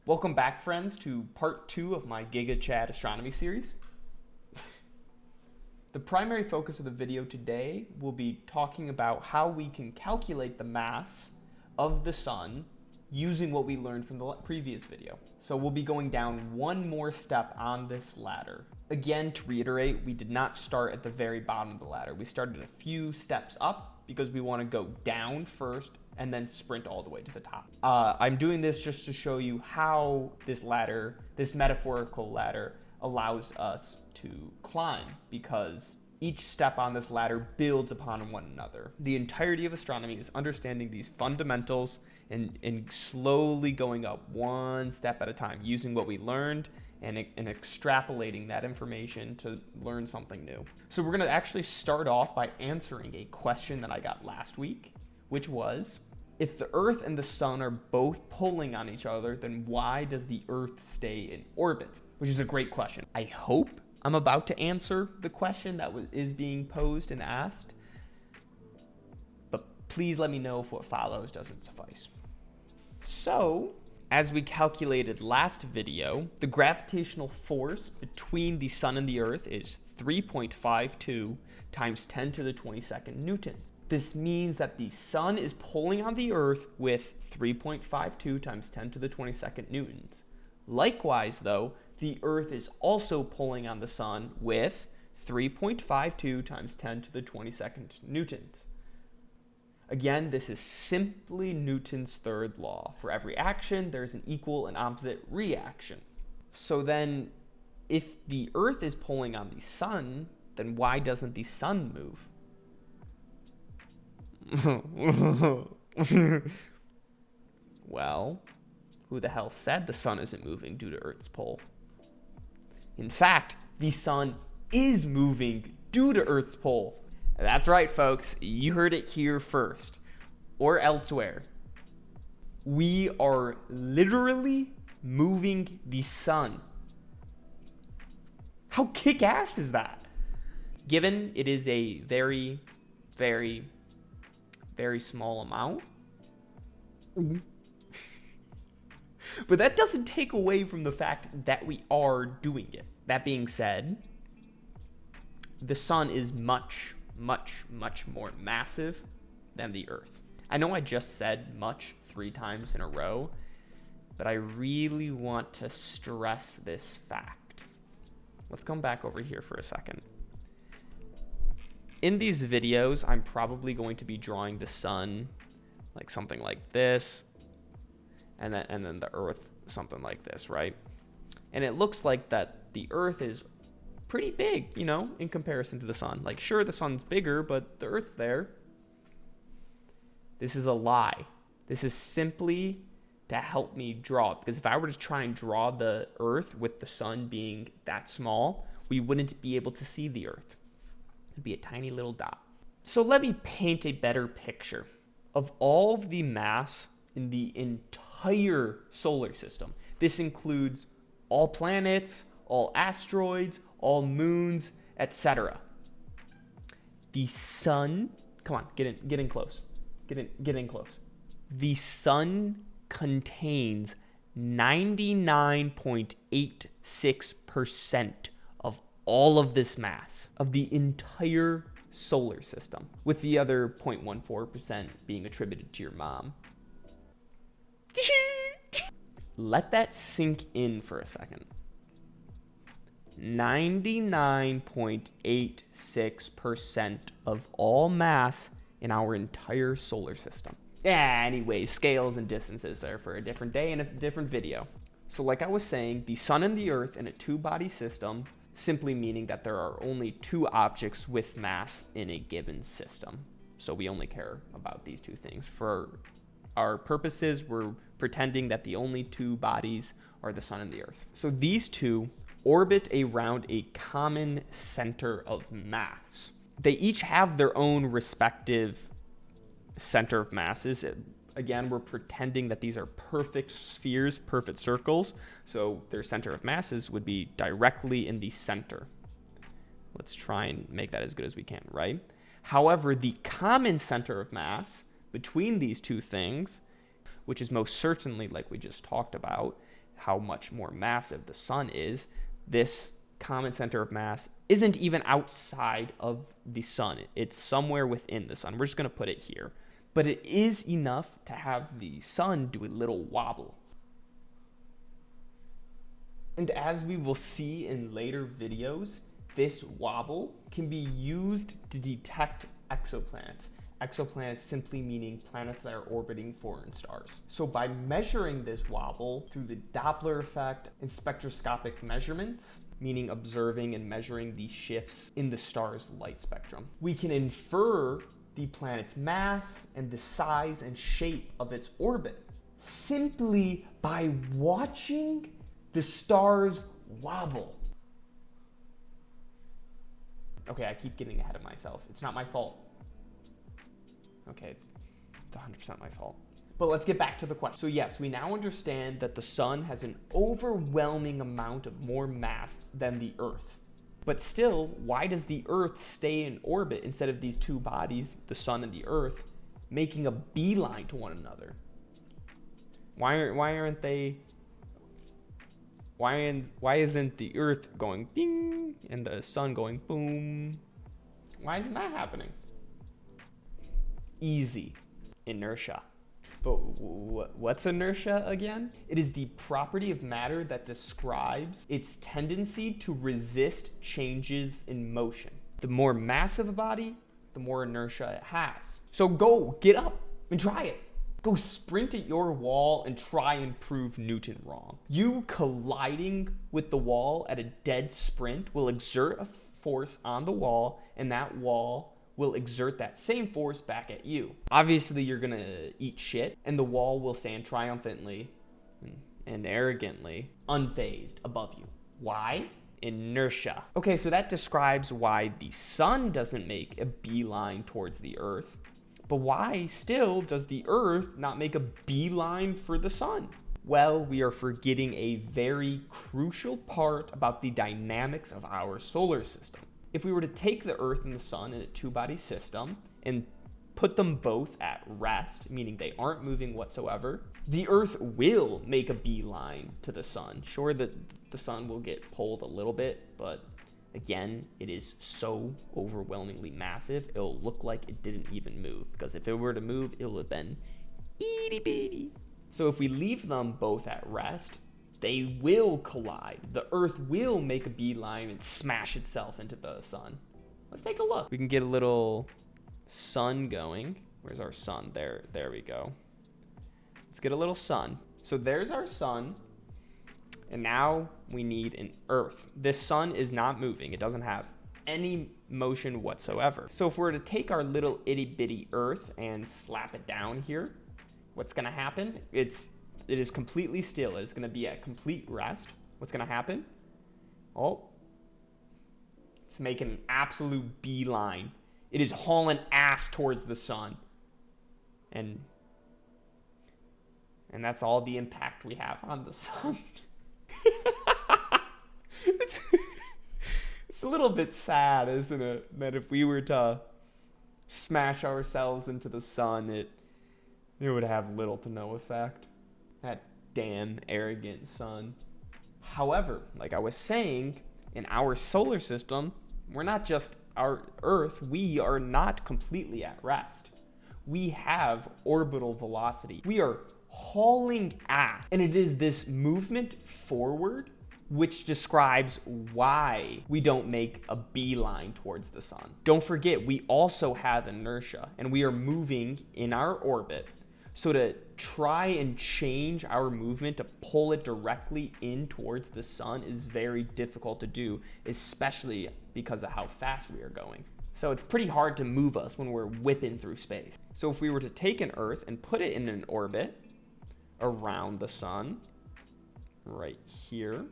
Welcome back, friends, to part 2 of my Giga Chat Astronomy series. The primary focus of the video today will be talking about how we can calculate the mass of the sun using what we learned from the previous video. So we'll be going down one more step on this ladder. Again, to reiterate, we did not start at the very bottom of the ladder. We started a few steps up because we want to go down first and then sprint all the way to the top. I'm doing this just to show you how this ladder, this metaphorical ladder, allows us to climb, because each step on this ladder builds upon one another. The entirety of astronomy is understanding these fundamentals and slowly going up one step at a time, using what we learned and extrapolating that information to learn something new. So we're gonna actually start off by answering a question that I got last week, which was, if the Earth and the sun are both pulling on each other, then why does the Earth stay in orbit? Which is a great question. I hope I'm about to answer the question that is being posed and asked, but please let me know if what follows doesn't suffice. So, as we calculated last video, the gravitational force between the sun and the Earth is 3.52 times 10 to the 22nd newtons. This means that the sun is pulling on the Earth with 3.52 times 10 to the 22nd newtons. Likewise, though, the Earth is also pulling on the sun with 3.52 times 10 to the 22nd newtons. Again, this is simply Newton's third law. For every action, there's an equal and opposite reaction. So then, if the Earth is pulling on the sun, then why doesn't the sun move? Well, who the hell said the sun isn't moving due to Earth's pull? In fact, the sun is moving due to Earth's pull. That's right, folks. You heard it here first, or elsewhere. We are literally moving the sun. How kick-ass is that? Given it is a very, very, very small amount. But that doesn't take away from the fact that we are doing it. That being said, the sun is much, much, much more massive than the Earth. I know I just said much 3 times in a row, but I really want to stress this fact. Let's come back over here for a second. In these videos, I'm probably going to be drawing the sun like something like this, and then the Earth something like this, right? And it looks like that the Earth is pretty big, you know, in comparison to the sun. Like, sure, the sun's bigger, but the Earth's there. This is a lie. This is simply to help me draw it, because if I were to try and draw the Earth with the sun being that small, we wouldn't be able to see the Earth. It'd be a tiny little dot. So let me paint a better picture of all of the mass in the entire solar system. This includes all planets, all asteroids, all moons, etc. The sun, come on, get in close. Get in close. The sun contains 99.86% of all of this mass of the entire solar system, with the other 0.14% being attributed to your mom. Let that sink in for a second. 99.86% of all mass in our entire solar system. Yeah, anyways, scales and distances are for a different day and a different video. So like I was saying, the sun and the Earth in a 2-body system, simply meaning that there are only 2 objects with mass in a given system. So we only care about these 2 things. For our purposes, we're pretending that the only 2 bodies are the sun and the Earth. So these 2 orbit around a common center of mass. They each have their own respective center of masses. Again, we're pretending that these are perfect spheres, perfect circles, so their center of masses would be directly in the center. Let's try and make that as good as we can, right? However, the common center of mass between these 2 things, which is most certainly, like we just talked about, how much more massive the sun is, this common center of mass isn't even outside of the sun. It's somewhere within the sun. We're just going to put it here. But it is enough to have the sun do a little wobble. And as we will see in later videos, this wobble can be used to detect exoplanets. Exoplanets simply meaning planets that are orbiting foreign stars. So by measuring this wobble through the Doppler effect and spectroscopic measurements, meaning observing and measuring the shifts in the star's light spectrum, we can infer the planet's mass and the size and shape of its orbit simply by watching the stars wobble. Okay, I keep getting ahead of myself. It's not my fault. Okay, it's 100% my fault. But let's get back to the question. So yes, we now understand that the sun has an overwhelming amount of more mass than the Earth. But still, why does the Earth stay in orbit instead of these two bodies, the sun and the Earth, making a beeline to one another? Why isn't the Earth going ding and the sun going boom? Why isn't that happening? Easy. Inertia. But what's inertia again? It is the property of matter that describes its tendency to resist changes in motion. The more massive a body, the more inertia it has. So go, get up and try it. Go sprint at your wall and try and prove Newton wrong. You colliding with the wall at a dead sprint will exert a force on the wall, and that wall will exert that same force back at you. Obviously, you're gonna eat shit, and the wall will stand triumphantly and arrogantly unfazed above you. Why? Inertia. Okay, so that describes why the sun doesn't make a beeline towards the Earth, but why still does the Earth not make a beeline for the sun? Well, we are forgetting a very crucial part about the dynamics of our solar system. If we were to take the Earth and the sun in a two-body system and put them both at rest, meaning they aren't moving whatsoever, the Earth will make a beeline to the sun. Sure, the sun will get pulled a little bit, but again, it is so overwhelmingly massive, it'll look like it didn't even move, because if it were to move, it would have been itty-bitty. So if we leave them both at rest, they will collide. The Earth will make a beeline and smash itself into the sun. Let's take a look. We can get a little sun going. Where's our sun? There we go. Let's get a little sun. So there's our sun. And now we need an Earth. This sun is not moving. It doesn't have any motion whatsoever. So if we're to take our little itty bitty Earth and slap it down here, what's gonna happen? It is completely still. It's gonna be at complete rest. What's gonna happen? Oh, it's making an absolute beeline. It is hauling ass towards the sun. And that's all the impact we have on the sun. It's a little bit sad, isn't it? That if we were to smash ourselves into the sun, it would have little to no effect. That damn arrogant sun. However, like I was saying, in our solar system, we're not just our Earth, we are not completely at rest. We have orbital velocity. We are hauling ass. And it is this movement forward which describes why we don't make a beeline towards the sun. Don't forget, we also have inertia, and we are moving in our orbit. So to try and change our movement to pull it directly in towards the sun is very difficult to do, especially because of how fast we are going. So it's pretty hard to move us when we're whipping through space. So if we were to take an Earth and put it in an orbit around the sun, right here,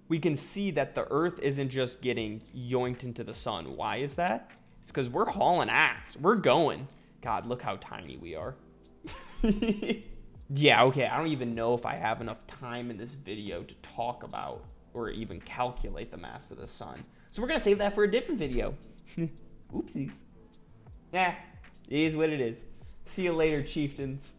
we can see that the Earth isn't just getting yoinked into the sun. Why is that? It's because we're hauling ass. We're going. God, look how tiny we are. Yeah, okay, I don't even know if I have enough time in this video to talk about or even calculate the mass of the sun. So we're gonna save that for a different video. Oopsies. Yeah, it is what it is. See you later, chieftains.